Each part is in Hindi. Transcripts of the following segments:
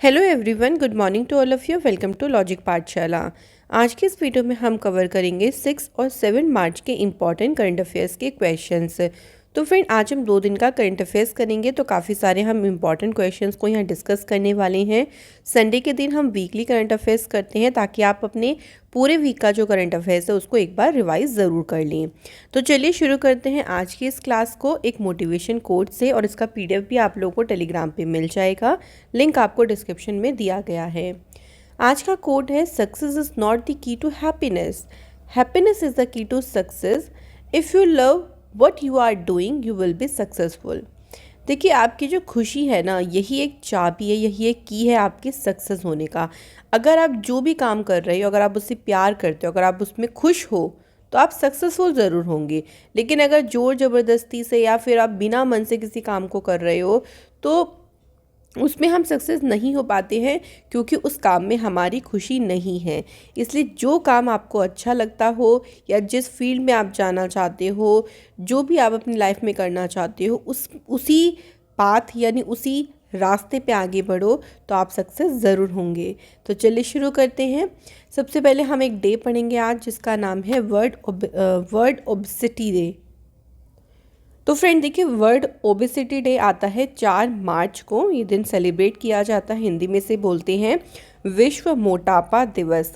Hello everyone, good morning to all of you. Welcome to logic Pathshala. आज के इस वीडियो में हम कवर करेंगे 6 और 7 मार्च के इम्पॉर्टेंट करंट अफेयर्स के क्वेश्चंस। तो फ्रेंड, आज हम 2 दिन का करंट अफेयर्स करेंगे, तो काफ़ी सारे हम इम्पॉर्टेंट क्वेश्चंस को यहाँ डिस्कस करने वाले हैं। संडे के दिन हम वीकली करंट अफेयर्स करते हैं ताकि आप अपने पूरे वीक का जो करंट अफेयर्स है उसको एक बार रिवाइज ज़रूर कर लें। तो चलिए शुरू करते हैं आज की इस क्लास को एक मोटिवेशन कोट से, और इसका PDF भी आप लोगों को टेलीग्राम पे मिल जाएगा। लिंक आपको डिस्क्रिप्शन में दिया गया है। आज का कोट है, success is not the key to happiness, happiness is the key to success. If you love what you are doing you will be successful. देखिए, आपकी जो खुशी है ना, यही एक चाबी है, यही एक की है आपके सक्सेस होने का। अगर आप जो भी काम कर रहे हो, अगर आप उससे प्यार करते हो, अगर आप उसमें खुश हो, तो आप सक्सेसफुल ज़रूर होंगे। लेकिन अगर ज़ोर ज़बरदस्ती से या फिर आप बिना मन से किसी काम को कर रहे हो, तो उसमें हम सक्सेस नहीं हो पाते हैं, क्योंकि उस काम में हमारी खुशी नहीं है। इसलिए जो काम आपको अच्छा लगता हो या जिस फील्ड में आप जाना चाहते हो, जो भी आप अपनी लाइफ में करना चाहते हो, उसी पाथ यानी उसी रास्ते पे आगे बढ़ो, तो आप सक्सेस ज़रूर होंगे। तो चलिए शुरू करते हैं। सबसे पहले हम एक डे पढ़ेंगे आज, जिसका नाम है वर्ल्ड ओबेसिटी डे। तो फ्रेंड देखिए, वर्ल्ड ओबेसिटी डे आता है 4 मार्च को। ये दिन सेलिब्रेट किया जाता है, हिंदी में से बोलते हैं विश्व मोटापा दिवस।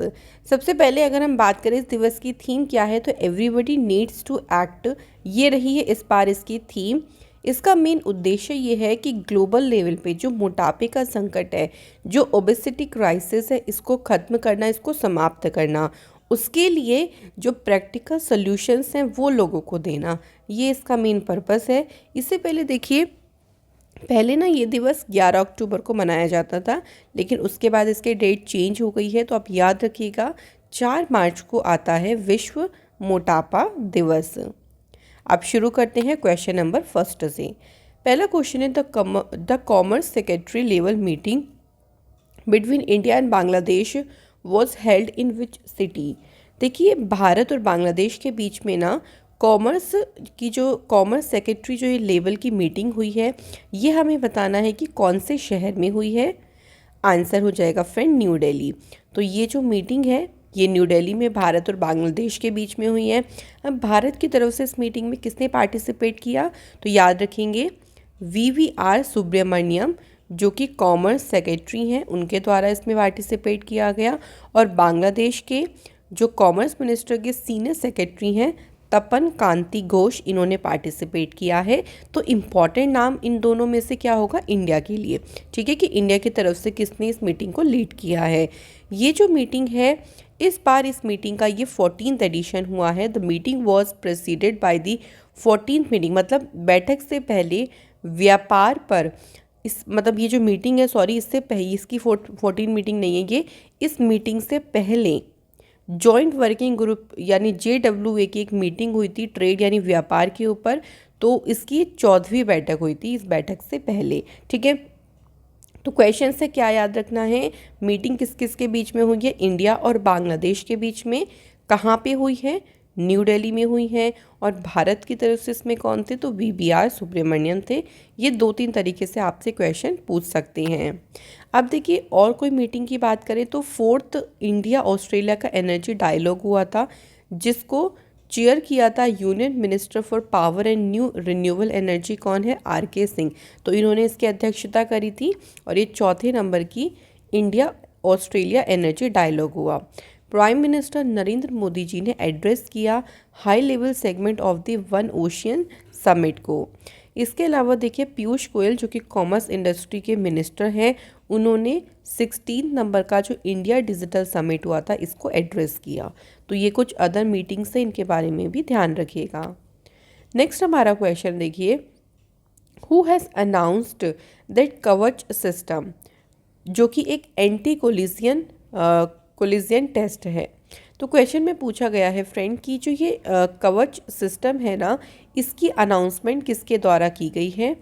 सबसे पहले अगर हम बात करें इस दिवस की थीम क्या है, तो एवरीबडी नीड्स टू एक्ट, ये रही है इस बार इसकी थीम। इसका मेन उद्देश्य ये है कि ग्लोबल लेवल पे जो मोटापे का संकट है, जो ओबेसिटी क्राइसिस है, इसको ख़त्म करना, इसको समाप्त करना, उसके लिए जो प्रैक्टिकल सॉल्यूशंस हैं वो लोगों को देना, ये इसका मेन पर्पस है। इससे पहले देखिए, पहले ना ये दिवस 11 अक्टूबर को मनाया जाता था, लेकिन उसके बाद इसके डेट चेंज हो गई है। तो आप याद रखिएगा, 4 मार्च को आता है विश्व मोटापा दिवस। अब शुरू करते हैं क्वेश्चन नंबर फर्स्ट से। पहला क्वेश्चन है, the commerce secretary level meeting between India and Bangladesh was held in which city. देखिए, भारत और बांग्लादेश के बीच में ना कॉमर्स सेक्रेटरी जो ये लेवल की मीटिंग हुई है, ये हमें बताना है कि कौन से शहर में हुई है। आंसर हो जाएगा फ्रेंड न्यू दिल्ली। तो ये जो मीटिंग है, ये न्यू दिल्ली में भारत और बांग्लादेश के बीच में हुई है। अब भारत की तरफ से इस मीटिंग में किसने पार्टिसिपेट किया, तो याद रखेंगे VVR सुब्रमण्यम, जो कि कॉमर्स सेक्रेटरी हैं, उनके द्वारा इसमें पार्टिसिपेट किया गया। और बांग्लादेश के जो कॉमर्स मिनिस्टर के सीनियर सेक्रेटरी हैं, तपन कांति घोष, इन्होंने पार्टिसिपेट किया है। तो इम्पॉर्टेंट नाम इन दोनों में से क्या होगा इंडिया के लिए, ठीक है, कि इंडिया की तरफ से किसने इस मीटिंग को लीड किया है। ये जो मीटिंग है, इस बार इस मीटिंग का ये 14th एडिशन हुआ है। The meeting was preceded by the 14th meeting, मतलब बैठक से पहले व्यापार पर ये जो मीटिंग है, सॉरी, इससे पहले इसकी 14 मीटिंग नहीं है ये, इस मीटिंग से पहले जॉइंट वर्किंग ग्रुप यानी JWA की एक मीटिंग हुई थी ट्रेड यानी व्यापार के ऊपर। तो इसकी 14वीं बैठक हुई थी इस बैठक से पहले, ठीक है। तो क्वेश्चन से क्या याद रखना है, मीटिंग किस किस के बीच में हुई है, इंडिया और बांग्लादेश के बीच में। कहाँ पे हुई है, न्यू दिल्ली में हुई है। और भारत की तरफ से इसमें कौन थे, तो VVR सुब्रमण्यम थे। ये 2-3 तरीके से आपसे क्वेश्चन पूछ सकते हैं। अब देखिए, और कोई मीटिंग की बात करें तो 4th इंडिया ऑस्ट्रेलिया का एनर्जी डायलॉग हुआ था, जिसको चेयर किया था union minister for power and new renewable energy, कौन है, RK सिंह। तो इन्होंने इसकी अध्यक्षता करी थी। और ये 4थे नंबर की इंडिया ऑस्ट्रेलिया एनर्जी डायलॉग हुआ। प्राइम मिनिस्टर नरेंद्र मोदी जी ने एड्रेस किया high level segment of the one ocean summit को। इसके अलावा देखिए, पीयूष गोयल जो कि कॉमर्स इंडस्ट्री के मिनिस्टर हैं, उन्होंने 16 नंबर का जो इंडिया डिजिटल समिट हुआ था, इसको एड्रेस किया। तो ये कुछ अदर मीटिंग्स हैं, इनके बारे में भी ध्यान रखिएगा। नेक्स्ट हमारा क्वेश्चन देखिए, हु हैज़ अनाउंस्ड दैट कवच सिस्टम, जो कि एक एंटी कोलिजन टेस्ट है। तो क्वेश्चन में पूछा गया है फ्रेंड कि जो ये कवच सिस्टम है ना, इसकी अनाउंसमेंट किसके द्वारा की गई है।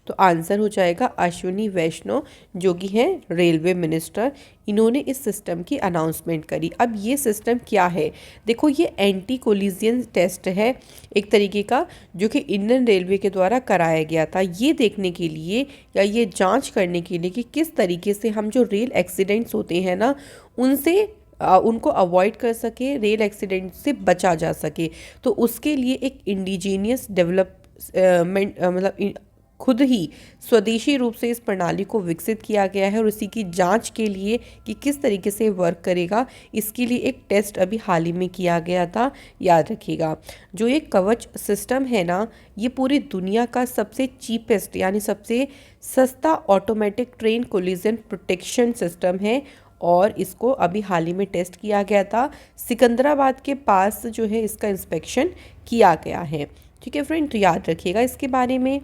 तो आंसर हो जाएगा अश्विनी वैष्णव, जो कि हैं रेलवे मिनिस्टर। इन्होंने इस सिस्टम की अनाउंसमेंट करी। अब ये सिस्टम क्या है, देखो ये एंटी कोलिजन टेस्ट है एक तरीके का, जो कि इंडियन रेलवे के द्वारा कराया गया था, ये देखने के लिए या ये जांच करने के लिए कि किस तरीके से हम जो रेल एक्सीडेंट्स होते हैं ना उनसे उनको अवॉइड कर सके, रेल एक्सीडेंट से बचा जा सके। तो उसके लिए एक इंडिजीनियस डेवलपमेंट मतलब खुद ही स्वदेशी रूप से इस प्रणाली को विकसित किया गया है, और उसी की जांच के लिए कि किस तरीके से वर्क करेगा, इसके लिए एक टेस्ट अभी हाल ही में किया गया था, याद रखिएगा। जो ये कवच सिस्टम है ना, ये पूरी दुनिया का सबसे चीपेस्ट यानी सबसे सस्ता automatic train collision protection system है, और इसको अभी हाल ही में टेस्ट किया गया था। सिकंदराबाद के पास जो है इसका इंस्पेक्शन किया गया है। ठीक है फ्रेंड, तो याद रखिएगा इसके बारे में।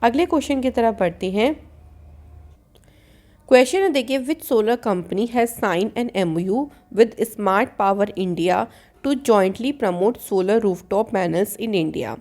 अगले क्वेश्चन की तरफ बढ़ते हैं। क्वेश्चन है देखिए, which solar company has sign an MOU with smart power India to jointly promote solar rooftop panels in India.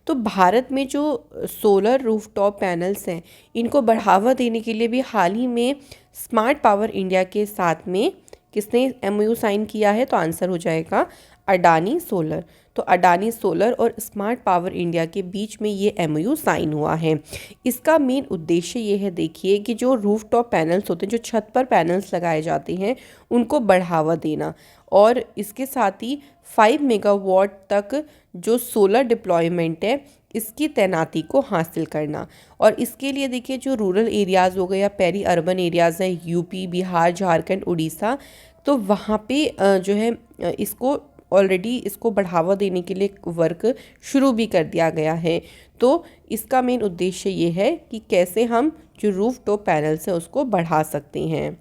तो भारत में जो सोलर रूफटॉप पैनल्स हैं इनको बढ़ावा देने के लिए भी हाल ही में स्मार्ट पावर इंडिया के साथ में किसने MOU साइन किया है, तो आंसर हो जाएगा अडानी सोलर। तो अडानी सोलर और स्मार्ट पावर इंडिया के बीच में ये MOU साइन हुआ है। इसका मेन उद्देश्य ये है देखिए कि जो रूफटॉप पैनल्स होते हैं, जो छत पर पैनल्स लगाए जाते हैं, उनको बढ़ावा देना, और इसके साथ ही 5 मेगावाट तक जो सोलर डिप्लॉयमेंट है इसकी तैनाती को हासिल करना। और इसके लिए देखिए जो रूरल एरियाज़ हो गए या पेरी अर्बन एरियाज़ हैं, यूपी, बिहार, झारखंड, उड़ीसा, तो वहाँ पे जो है इसको ऑलरेडी इसको बढ़ावा देने के लिए वर्क शुरू भी कर दिया गया है। तो इसका मेन उद्देश्य ये है कि कैसे हम जो रूफटॉप पैनल्स है उसको बढ़ा सकते हैं।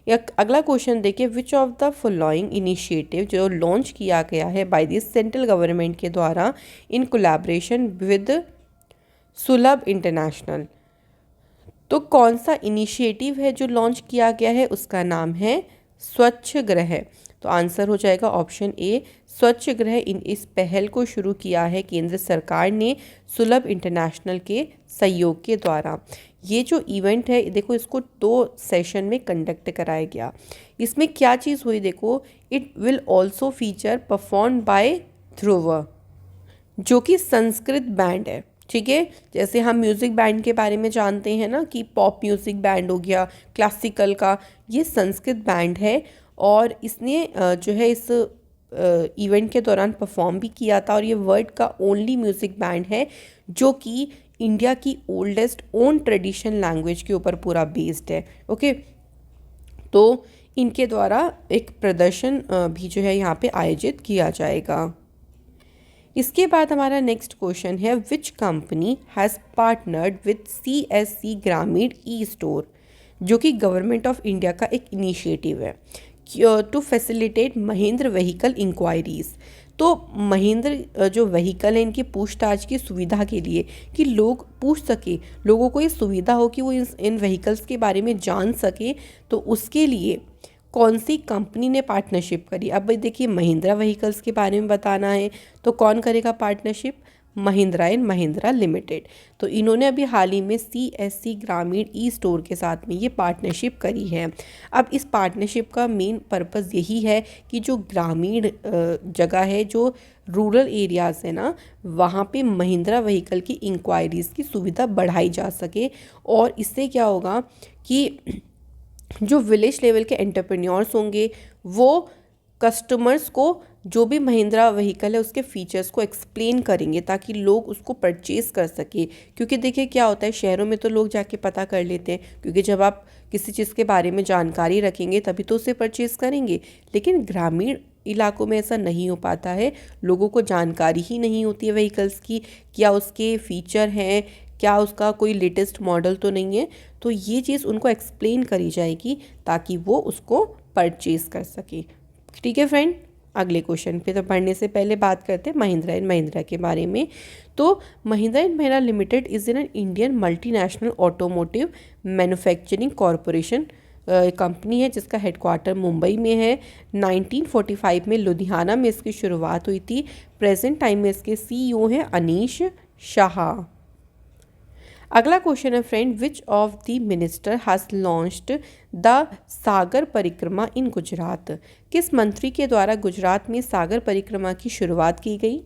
या अगला क्वेश्चन देखिए, which of the following initiative जो लॉन्च किया गया है बाय द सेंट्रल गवर्नमेंट के द्वारा इन कोलैबोरेशन विद सुलभ इंटरनेशनल। तो कौन सा इनिशिएटिव है जो लॉन्च किया गया है, उसका नाम है स्वच्छ ग्रह। तो आंसर हो जाएगा ऑप्शन ए, स्वच्छ ग्रह। इस पहल को शुरू किया है केंद्र सरकार ने सुलभ इंटरनेशनल के सहयोग के द्वारा। ये जो इवेंट है देखो, इसको 2 सेशन में कंडक्ट कराया गया। इसमें क्या चीज़ हुई देखो, it will also feature perform by Dhruv, जो कि संस्कृत बैंड है। ठीक है, जैसे हम म्यूज़िक बैंड के बारे में जानते हैं ना कि पॉप म्यूज़िक बैंड हो गया, क्लासिकल का, ये संस्कृत बैंड है। और इसने जो है इस इवेंट के दौरान परफॉर्म भी किया था, और ये वर्ल्ड का ओनली म्यूज़िक बैंड है जो कि इंडिया की ओल्डेस्ट ओन ट्रेडिशन लैंग्वेज के ऊपर पूरा बेस्ड है। ओके, तो इनके द्वारा एक प्रदर्शन भी जो है यहाँ पे आयोजित किया जाएगा। इसके बाद हमारा नेक्स्ट क्वेश्चन है, which company has partnered with CSC ग्रामीण ई-स्टोर, जो कि गवर्नमेंट ऑफ इंडिया का एक इनिशिएटिव है to facilitate Mahindra vehicle inquiries. तो महिंद्र जो व्हीकल है इनकी पूछताछ की सुविधा के लिए, कि लोग पूछ सके, लोगों को ये सुविधा हो कि वो इन व्हीकल्स के बारे में जान सके, तो उसके लिए कौन सी कंपनी ने पार्टनरशिप करी। अब भाई देखिए, महिंद्रा व्हीकल्स के बारे में बताना है तो कौन करेगा partnership, Mahindra and Mahindra limited. तो इन्होंने अभी हाल ही में CSC ग्रामीण ई-स्टोर के साथ में ये पार्टनरशिप करी है। अब इस पार्टनरशिप का मेन पर्पस यही है कि जो ग्रामीण जगह है, जो रूरल एरियाज़ है ना, वहाँ पे महिंद्रा व्हीकल की इंक्वायरीज़ की सुविधा बढ़ाई जा सके। और इससे क्या होगा कि जो विलेज लेवल के एंटरप्रेन्योर्स होंगे वो कस्टमर्स को जो भी महिंद्रा व्हीकल है उसके फीचर्स को एक्सप्लेन करेंगे, ताकि लोग उसको परचेज़ कर सके। क्योंकि देखिए क्या होता है, शहरों में तो लोग जाके पता कर लेते हैं, क्योंकि जब आप किसी चीज़ के बारे में जानकारी रखेंगे तभी तो उसे परचेज़ करेंगे। लेकिन ग्रामीण इलाकों में ऐसा नहीं हो पाता है, लोगों को जानकारी ही नहीं होती है व्हीकल्स की, क्या उसके फीचर हैं, क्या उसका कोई लेटेस्ट मॉडल तो नहीं है। तो ये चीज़ उनको एक्सप्लेन करी जाएगी ताकि वो उसको परचेज़ कर सके। ठीक है फ्रेंड, अगले क्वेश्चन पे तो पढ़ने से पहले बात करते हैं महिंद्रा एंड महिंद्रा के बारे में। तो Mahindra and Mahindra limited is an Indian multinational automotive manufacturing corporation company है, जिसका हेडक्वार्टर मुंबई में है। 1945 में लुधियाना में इसकी शुरुआत हुई थी। प्रेजेंट टाइम में इसके CEO हैं अनीश शाह। अगला क्वेश्चन है friend, which of the minister has launched the Sagar Parikrama in Gujarat? किस मंत्री के द्वारा गुजरात में सागर परिक्रमा की शुरुआत की गई?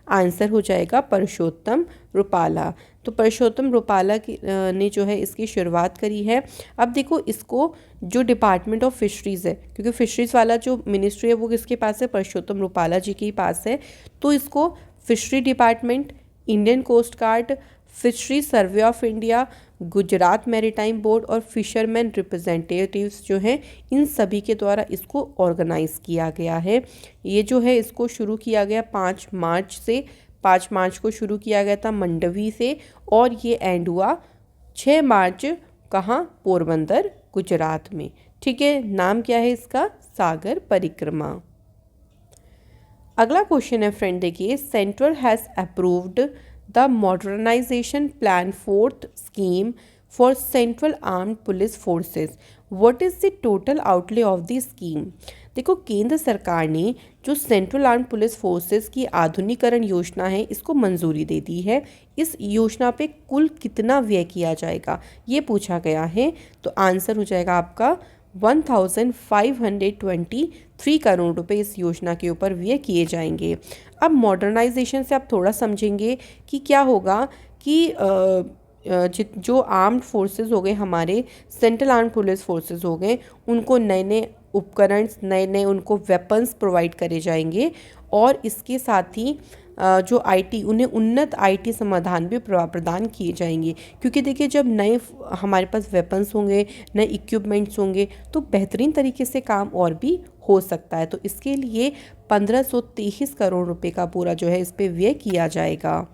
आंसर हो जाएगा परषोत्तम रुपाला। तो परषोत्तम रुपाला की ने जो है इसकी शुरुआत करी है। अब देखो, इसको जो डिपार्टमेंट ऑफ फिशरीज़ है, क्योंकि फिशरीज़ वाला जो मिनिस्ट्री है वो किसके पास है? परषोत्तम रुपाला जी के ही पास है। तो इसको fishery department, Indian coast guard, fishery survey of India, Gujarat maritime board और फिशरमैन रिप्रेजेंटेटिव्स जो हैं, इन सभी के द्वारा इसको ऑर्गेनाइज़ किया गया है। ये जो है इसको शुरू किया गया 5 मार्च से। 5 मार्च को शुरू किया गया था मंडवी से, और ये एंड हुआ 6 मार्च कहाँ? पोरबंदर, गुजरात में। ठीक है, नाम क्या है इसका? सागर परिक्रमा। अगला क्वेश्चन है फ्रेंड, देखिए, central has approved the modernisation plan 4th scheme for central armed police forces. What is the total outlay of the scheme? देखो, केंद्र सरकार ने जो सेंट्रल आर्म्ड पुलिस फोर्सेस की आधुनिकरण योजना है इसको मंजूरी दे दी है। इस योजना पे कुल कितना व्यय किया जाएगा ये पूछा गया है। तो आंसर हो जाएगा आपका 1523 करोड़ रुपए इस योजना के ऊपर व्यय किए जाएंगे। अब मॉडर्नाइजेशन से आप थोड़ा समझेंगे कि क्या होगा कि जो आर्म्ड फोर्सेस हो गए, हमारे सेंट्रल आर्म्ड पुलिस फोर्सेस हो गए, उनको नए नए उपकरण, नए नए उनको वेपन्स प्रोवाइड करे जाएंगे, और इसके साथ ही जो आईटी, उन्हें उन्नत आईटी समाधान भी प्रदान किए जाएंगे। क्योंकि देखिए, जब नए हमारे पास वेपन्स होंगे, नए इक्विपमेंट्स होंगे, तो बेहतरीन तरीके से काम और भी हो सकता है। तो इसके लिए 1523 करोड़ रुपए का पूरा जो है इस पे व्यय किया जाएगा।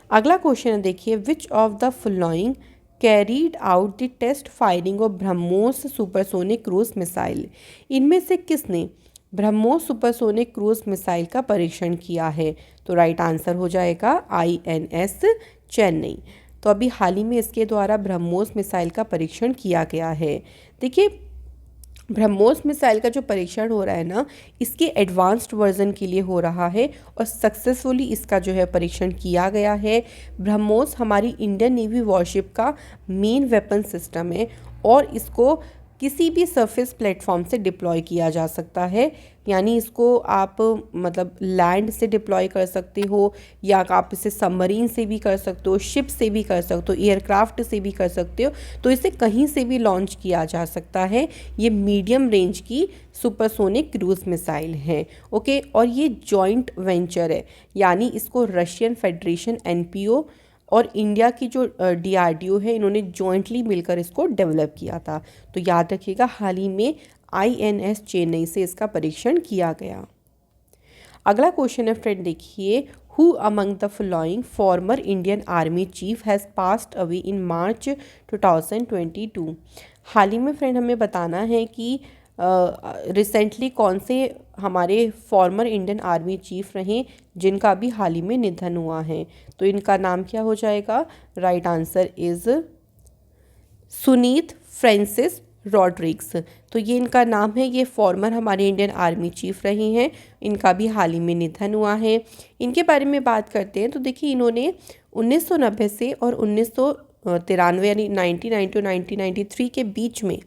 अगला क्वेश्चन है, देखिए, which of the following carried out the test firing of BrahMos supersonic cruise missile? इनमें से किसने ब्रह्मोस सुपरसोनिक क्रूज मिसाइल का परीक्षण किया है? तो राइट आंसर हो जाएगा INS चेन्नई। तो अभी हाल ही में इसके द्वारा ब्रह्मोस मिसाइल का परीक्षण किया गया है। देखिए, ब्रह्मोस मिसाइल का जो परीक्षण हो रहा है ना, इसके एडवांस्ड वर्जन के लिए हो रहा है, और सक्सेसफुली इसका जो है परीक्षण किया गया है। ब्रह्मोस हमारी इंडियन नेवी वॉरशिप का मेन वेपन सिस्टम है, और इसको किसी भी सरफेस प्लेटफॉर्म से डिप्लॉय किया जा सकता है। यानी इसको आप मतलब लैंड से डिप्लॉय कर सकते हो, या आप इसे सबमरीन से भी कर सकते हो, शिप से भी कर सकते हो, एयरक्राफ्ट से भी कर सकते हो। तो इसे कहीं से भी लॉन्च किया जा सकता है। ये मीडियम रेंज की सुपरसोनिक क्रूज मिसाइल है। ओके, और ये जॉइंट वेंचर है, यानी इसको रशियन फेडरेशन NPO और इंडिया की जो DRDO है, इन्होंने जॉइंटली मिलकर इसको डेवलप किया था। तो याद रखिएगा, हाल ही में INS चेन्नई से इसका परीक्षण किया गया। अगला क्वेश्चन है फ्रेंड, देखिए, who among the following former Indian army chief has passed away in March 2022? हाल ही में फ्रेंड हमें बताना है कि रिसेंटली कौन से हमारे फॉर्मर इंडियन आर्मी चीफ रहे जिनका भी हाल ही में निधन हुआ है। तो इनका नाम क्या हो जाएगा? Right answer is Sunit Francis Rodrigues. तो ये इनका नाम है, ये फॉर्मर हमारे इंडियन आर्मी चीफ रहे हैं, इनका भी हाल ही में निधन हुआ है। इनके बारे में बात करते हैं तो देखिए, इन्होंने 1990 से और 1993 यानी 1990 1993 के बीच में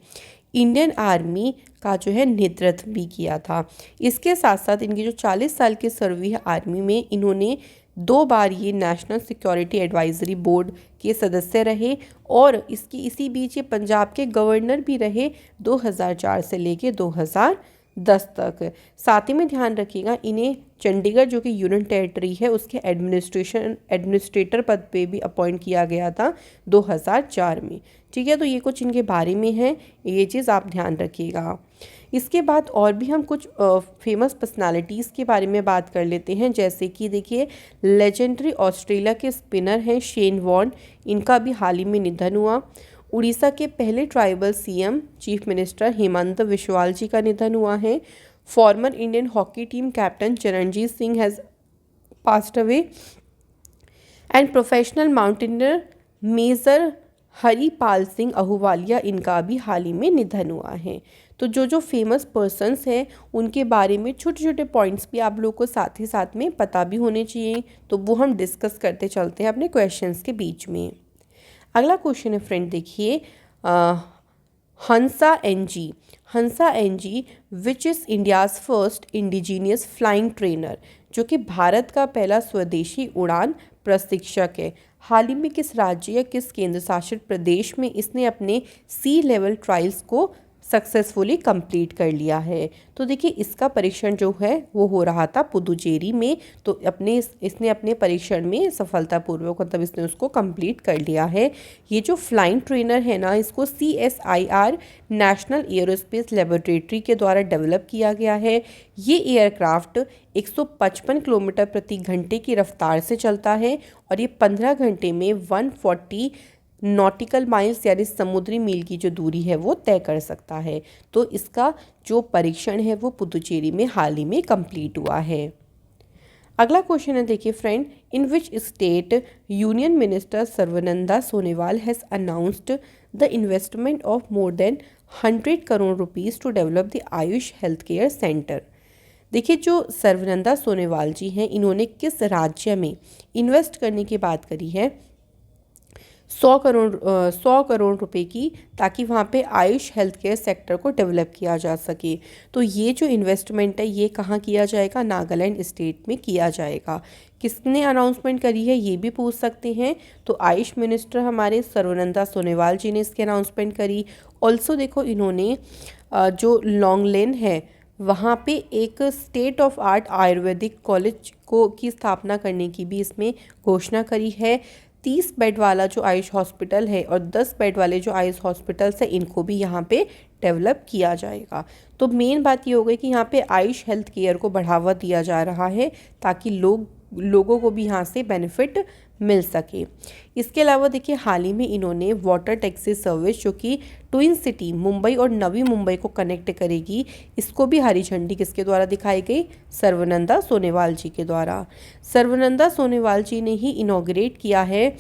इंडियन आर्मी का जो है नेतृत्व भी किया था। इसके साथ साथ इनकी जो 40 साल की सर्विस है आर्मी में, इन्होंने 2 बार ये नेशनल सिक्योरिटी एडवाइजरी बोर्ड के सदस्य रहे, और इसी बीच ये पंजाब के गवर्नर भी रहे 2004 से लेके 2010 तक। साथ ही में ध्यान रखिएगा, इन्हें चंडीगढ़ जो कि यूनियन टेरिटरी है उसके एडमिनिस्ट्रेटर पद पे भी अपॉइंट किया गया था 2004 में। ठीक है, तो ये कुछ इनके बारे में है, ये चीज़ आप ध्यान रखिएगा। इसके बाद और भी हम कुछ फेमस पर्सनालिटीज़ के बारे में बात कर लेते हैं, जैसे कि देखिए, लेजेंडरी ऑस्ट्रेलिया के स्पिनर हैं शेन वॉर्न, इनका भी हाल ही में निधन हुआ। उड़ीसा के पहले tribal CM chief minister Hemant Biswa ji का निधन हुआ है। Former Indian hockey team captain Charanjit Singh has passed away, and professional mountaineer major Haripal Singh Ahluwalia, इनका भी हाल ही में निधन हुआ है। तो जो फेमस पर्सन्स हैं उनके बारे में छोटे छोटे पॉइंट्स भी आप लोग को साथ ही साथ में पता भी होने चाहिए, तो वो हम डिस्कस करते चलते हैं अपने क्वेश्चंस के बीच में। अगला क्वेश्चन है फ्रेंड, देखिए Hansa NG which is India's first indigenous flying trainer, जो कि भारत का पहला स्वदेशी उड़ान प्रशिक्षक है। हाल ही में किस राज्य या किस केंद्र शासित प्रदेश में इसने अपने सी लेवल ट्रायल्स को सक्सेसफुली कंप्लीट कर लिया है? तो देखिए इसका परीक्षण जो है वो हो रहा था पुदुचेरी में। तो इसने अपने परीक्षण में सफलतापूर्वक मतलब इसने उसको कंप्लीट कर लिया है। ये जो फ्लाइंग ट्रेनर है ना, इसको CSIR नेशनल एयरोस्पेस लेबोरेटरी के द्वारा डेवलप किया गया है। ये एयरक्राफ्ट 155 किलोमीटर प्रति घंटे की रफ्तार से चलता है और ये 15 घंटे में 140 नॉटिकल माइल्स यानी समुद्री मील की जो दूरी है वो तय कर सकता है। तो इसका जो परीक्षण है वो पुदुचेरी में हाल ही में कंप्लीट हुआ है। अगला क्वेश्चन है, देखिए friend, in which state union minister Sarbananda Sonowal has announced the investment of more than 100 crore rupees to develop the AYUSH health care centre. देखिए जो सर्बानंद सोनोवाल जी हैं, इन्होंने किस राज्य में इन्वेस्ट करने की बात करी है? 100 करोड़ रुपए की, ताकि वहाँ पे आयुष हेल्थ केयर सेक्टर को डेवलप किया जा सके। तो ये जो इन्वेस्टमेंट है ये कहाँ किया जाएगा? नागालैंड स्टेट में किया जाएगा। किसने अनाउंसमेंट करी है ये भी पूछ सकते हैं। तो आयुष मिनिस्टर हमारे सर्बानंद सोनोवाल जी ने इसकी अनाउंसमेंट करी। ऑल्सो देखो इन्होंने जो लॉन्गलेन है वहाँ पे एक state of art Ayurvedic college को की स्थापना करने की भी इसमें घोषणा करी है। 30 बेड वाला जो आयुष हॉस्पिटल है और 10 बेड वाले जो आयुष हॉस्पिटल्स है इनको भी यहाँ पे डेवलप किया जाएगा। तो मेन बात ये हो गई कि यहाँ पे आयुष हेल्थ केयर को बढ़ावा दिया जा रहा है ताकि लोगों को भी यहाँ से बेनिफिट मिल सके। इसके अलावा देखिए हाल ही में इन्होंने वाटर टैक्सी सर्विस जो कि ट्विन सिटी मुंबई और नवी मुंबई को कनेक्ट करेगी, इसको भी हरी झंडी किसके द्वारा दिखाई गई? सर्बानंद सोनोवाल जी के द्वारा। सर्बानंद सोनोवाल जी ने ही इनॉग्रेट किया है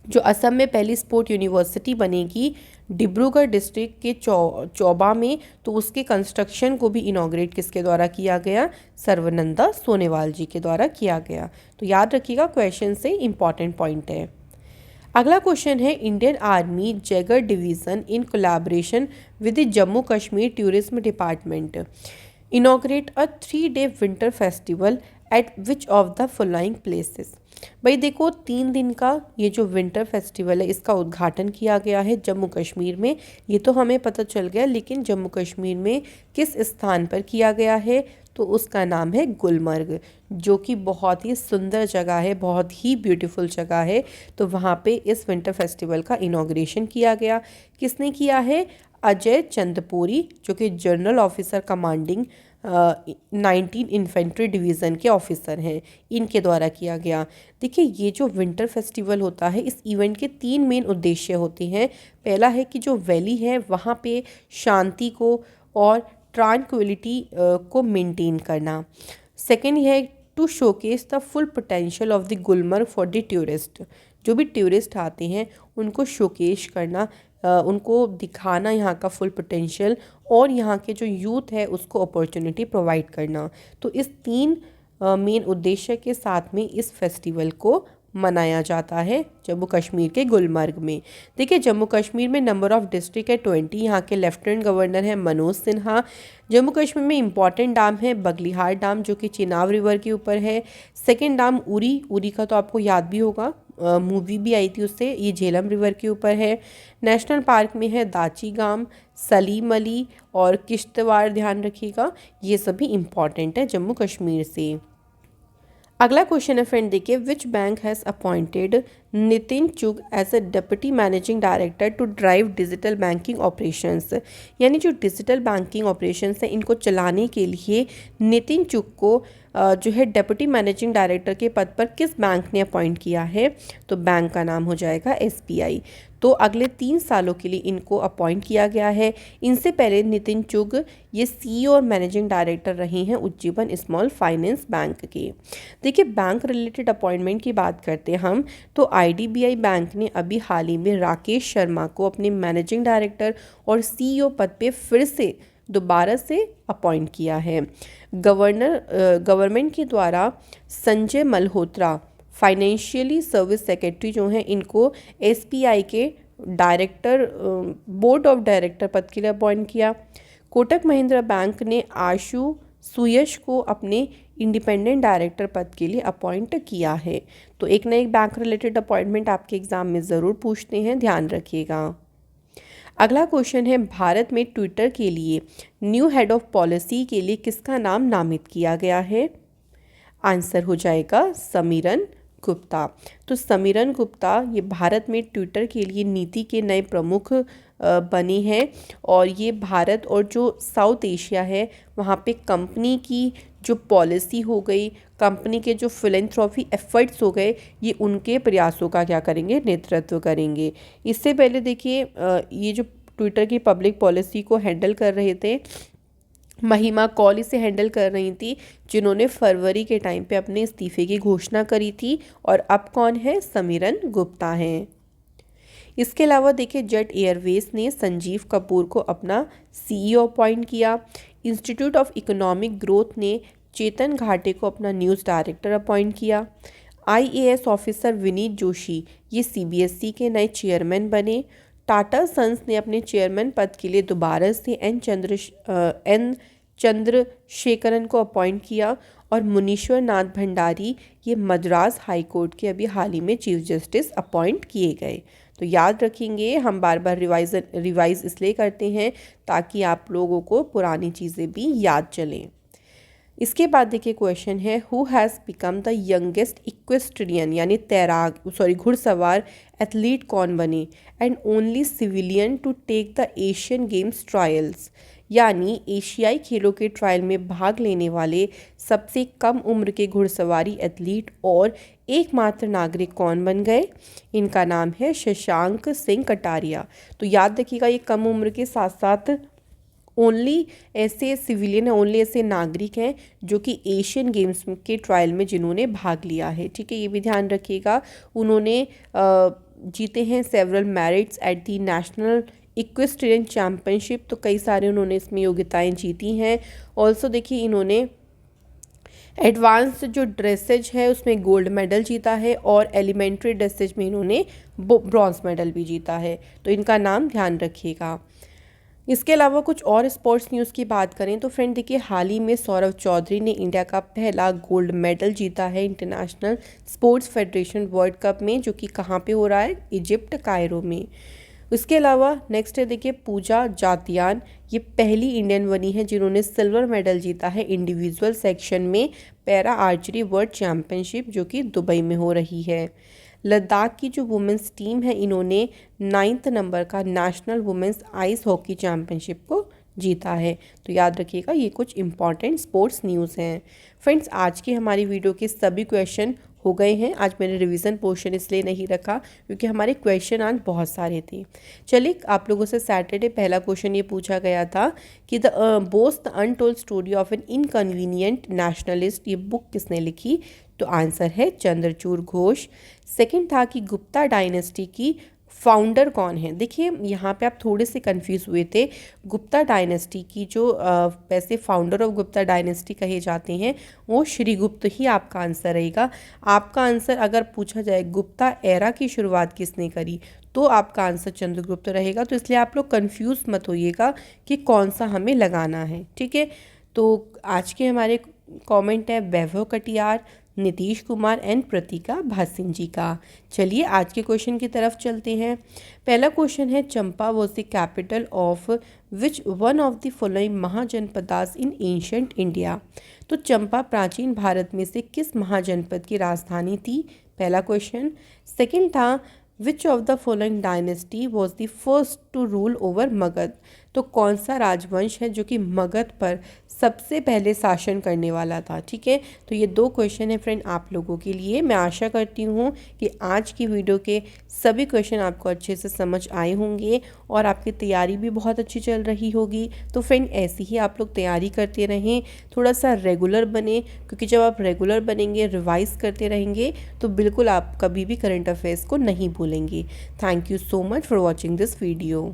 जो असम में पहली स्पोर्ट यूनिवर्सिटी बनेगी डिब्रूगढ़ डिस्ट्रिक्ट के चौबा में। तो उसके कंस्ट्रक्शन को भी इनॉग्रेट किसके द्वारा किया गया? सर्बानंद सोनोवाल जी के द्वारा किया गया। तो याद रखिएगा क्वेश्चन से इम्पॉर्टेंट पॉइंट है। अगला क्वेश्चन है, Indian army Jaeger division in collaboration with the Jammu Kashmir tourism department inaugurate a 3-day winter festival at which of the following places. भाई देखो 3 दिन का ये जो विंटर फेस्टिवल है इसका उद्घाटन किया गया है जम्मू कश्मीर में। ये तो हमें पता चल गया, लेकिन जम्मू कश्मीर में किस स्थान पर किया गया है? तो उसका नाम है गुलमर्ग, जो कि बहुत ही सुंदर जगह है, बहुत ही ब्यूटीफुल जगह है। तो वहाँ पे इस विंटर फेस्टिवल का इनॉग्रेशन किया गया। किसने किया है? अजय चंदपुरी, जो कि general officer commanding 19 infantry division के ऑफिसर हैं, इनके द्वारा किया गया। देखिए ये जो विंटर फेस्टिवल होता है इस इवेंट के 3 मेन उद्देश्य होते हैं। पहला है कि जो वैली है वहाँ पे शांति को और ट्रांक्विलिटी को मेंटेन करना। सेकेंड है to showcase the full potential of the Gulmarg for the tourist. जो भी टूरिस्ट आते हैं उनको शोकेश करना, उनको दिखाना यहाँ का फुल पोटेंशियल, और यहाँ के जो यूथ है उसको अपॉर्चुनिटी प्रोवाइड करना। तो इस 3 मेन उद्देश्य के साथ में इस फेस्टिवल को मनाया जाता है जम्मू कश्मीर के गुलमर्ग में। देखिए जम्मू कश्मीर में नंबर ऑफ़ डिस्ट्रिक्ट है 20। यहाँ के लेफ्टिनेंट गवर्नर है मनोज सिन्हा। जम्मू कश्मीर में इंपॉर्टेंट डैम है बगलिहार डैम, जो कि चिनाब रिवर के ऊपर है। सेकेंड डैम उरी का तो आपको याद भी होगा, मूवी भी आई थी उससे, ये झेलम रिवर के ऊपर है। नेशनल पार्क में है दाची गाम, सलीम अली और किश्तवाड़, ध्यान रखिएगा, ये सभी इम्पॉर्टेंट है जम्मू कश्मीर से। अगला क्वेश्चन है फ्रेंड, देखिए which bank has appointed Nitin Chug as a deputy managing director to drive digital banking operations. यानी जो डिजिटल बैंकिंग ऑपरेशंस हैं इनको चलाने के लिए नितिन चुग को जो है डिप्टी मैनेजिंग डायरेक्टर के पद पर किस बैंक ने अपॉइंट किया है? तो बैंक का नाम हो जाएगा SBI। तो अगले 3 सालों के लिए इनको अपॉइंट किया गया है। इनसे पहले नितिन चुग ये CEO और मैनेजिंग डायरेक्टर रहे हैं उज्जीवन स्मॉल फाइनेंस बैंक के। देखिए बैंक रिलेटेड अपॉइंटमेंट की बात करते हैं हम, तो IDBI बैंक ने अभी हाल ही में राकेश शर्मा को अपने मैनेजिंग डायरेक्टर और CEO पद पे फिर से दोबारा से अपॉइंट किया है। गवर्नमेंट के द्वारा Sanjay Malhotra financially service secretary जो हैं इनको एसबीआई के डायरेक्टर बोर्ड ऑफ डायरेक्टर पद के लिए अपॉइंट किया। कोटक महिंद्रा बैंक ने आशु सुयश को अपने इंडिपेंडेंट डायरेक्टर पद के लिए अपॉइंट किया है। तो एक ना एक बैंक रिलेटेड अपॉइंटमेंट आपके एग्जाम में ज़रूर पूछते हैं, ध्यान रखिएगा। अगला क्वेश्चन है, भारत में ट्विटर के लिए न्यू हेड ऑफ पॉलिसी के लिए किसका नाम नामित किया गया है? आंसर हो जाएगा समीरन गुप्ता। तो समीरन गुप्ता ये भारत में ट्विटर के लिए नीति के नए प्रमुख बने हैं और ये भारत और जो साउथ एशिया है वहाँ पे कंपनी की जो पॉलिसी हो गई, कंपनी के जो फिलेंथ्रोफी एफर्ट्स हो गए, ये उनके प्रयासों का क्या करेंगे, नेतृत्व करेंगे। इससे पहले देखिए ये जो ट्विटर की पब्लिक पॉलिसी को हैंडल कर रहे थे महिमा कौल इसे हैंडल कर रही थी, जिन्होंने फरवरी के टाइम पे अपने इस्तीफे की घोषणा करी थी। और अब कौन है? समीरन गुप्ता हैं। इसके अलावा देखिए जेट एयरवेज ने संजीव कपूर को अपना सीईओ अपॉइंट किया। इंस्टीट्यूट ऑफ इकोनॉमिक ग्रोथ ने चेतन घाटे को अपना न्यूज़ डायरेक्टर अपॉइंट किया। आईएएस ऑफिसर विनीत जोशी ये सीबीएसई के नए चेयरमैन बने। टाटा सन्स ने अपने चेयरमैन पद के लिए दोबारा से एन चंद्रशेखरन को अपॉइंट किया। और मुनीश्वर नाथ भंडारी ये मद्रास हाई कोर्ट के अभी हाल ही में चीफ जस्टिस अपॉइंट किए गए। तो याद रखेंगे, हम बार बार रिवाइज इसलिए करते हैं ताकि आप लोगों को पुरानी चीज़ें भी याद चलें। इसके बाद देखिए क्वेश्चन है, who has become the youngest equestrian यानी घुड़सवार एथलीट कौन बने and only civilian to take the Asian Games trials, यानी एशियाई खेलों के ट्रायल में भाग लेने वाले सबसे कम उम्र के घुड़सवारी एथलीट और एकमात्र नागरिक कौन बन गए? इनका नाम है शशांक सिंह कटारिया। तो याद रखिएगा ये कम उम्र के साथ साथ ओनली ऐसे सिविलियन है, ओनली ऐसे नागरिक हैं जो कि एशियन गेम्स के ट्रायल में जिन्होंने भाग लिया है। ठीक है, ये भी ध्यान रखिएगा। उन्होंने जीते हैं several merits at the national equestrian championship, तो कई सारे उन्होंने इसमें योग्यताएं जीती हैं। ऑल्सो देखिए इन्होंने एडवांस जो ड्रेसेज है उसमें गोल्ड मेडल जीता है और एलिमेंट्री ड्रेसेज में इन्होंने ब्रॉन्ज मेडल भी जीता है। तो इनका नाम ध्यान रखिएगा। इसके अलावा कुछ और स्पोर्ट्स न्यूज़ की बात करें तो फ्रेंड देखिए हाल ही में सौरव चौधरी ने इंडिया का पहला गोल्ड मेडल जीता है international sports federation world cup में, जो कि कहाँ पे हो रहा है? इजिप्ट कायरो में। इसके अलावा नेक्स्ट है देखिए पूजा जातियान, ये पहली इंडियन बनी है जिन्होंने सिल्वर मेडल जीता है इंडिविजुअल सेक्शन में पैरा आर्चरी वर्ल्ड चैम्पियनशिप, जो कि दुबई में हो रही है। लद्दाख की जो वुमेंस टीम है इन्होंने 9th नंबर का national women's ice hockey championship को जीता है। तो याद रखिएगा ये कुछ इंपॉर्टेंट स्पोर्ट्स न्यूज़ हैं। फ्रेंड्स आज की हमारी वीडियो के सभी क्वेश्चन हो गए हैं। आज मैंने रिवीजन पोर्शन इसलिए नहीं रखा क्योंकि हमारे क्वेश्चन आज बहुत सारे थे। चलिए आप लोगों से सैटरडे पहला क्वेश्चन ये पूछा गया था कि the boast the untold story of an inconvenient nationalist, ये बुक किसने लिखी? तो आंसर है चंद्रचूड़ घोष। सेकंड था कि गुप्ता डायनेस्टी की फाउंडर कौन है? देखिए यहाँ पे आप थोड़े से कंफ्यूज हुए थे। गुप्ता डायनेस्टी की जो वैसे फाउंडर ऑफ गुप्ता डायनेस्टी कहे जाते हैं वो श्रीगुप्त ही आपका आंसर रहेगा। आपका आंसर अगर पूछा जाए गुप्ता एरा की शुरुआत किसने करी तो आपका आंसर चंद्रगुप्त रहेगा। तो इसलिए आप लोग कंफ्यूज मत होइएगा कि कौन सा हमें लगाना है। ठीक है, तो आज के हमारे कमेंट है वैभव कटियार, नीतीश कुमार एंड प्रतीका भासिन जी का। चलिए आज के क्वेश्चन की तरफ चलते हैं। पहला क्वेश्चन है Champa was the capital of which one of the following mahajanapadas in ancient India. तो चंपा प्राचीन भारत में से किस महाजनपद की राजधानी थी? पहला क्वेश्चन। सेकंड था which of the following dynasty was the first to rule over Magadh. तो कौन सा राजवंश है जो कि मगध पर सबसे पहले शासन करने वाला था? ठीक है, तो ये दो क्वेश्चन है फ्रेंड आप लोगों के लिए। मैं आशा करती हूँ कि आज की वीडियो के सभी क्वेश्चन आपको अच्छे से समझ आए होंगे और आपकी तैयारी भी बहुत अच्छी चल रही होगी। तो फ्रेंड ऐसे ही आप लोग तैयारी करते रहें, थोड़ा सा रेगुलर बने, क्योंकि जब आप रेगुलर बनेंगे, रिवाइज करते रहेंगे तो बिल्कुल आप कभी भी करंट अफेयर्स को नहीं भूलेंगे। Thank you so much for watching this video.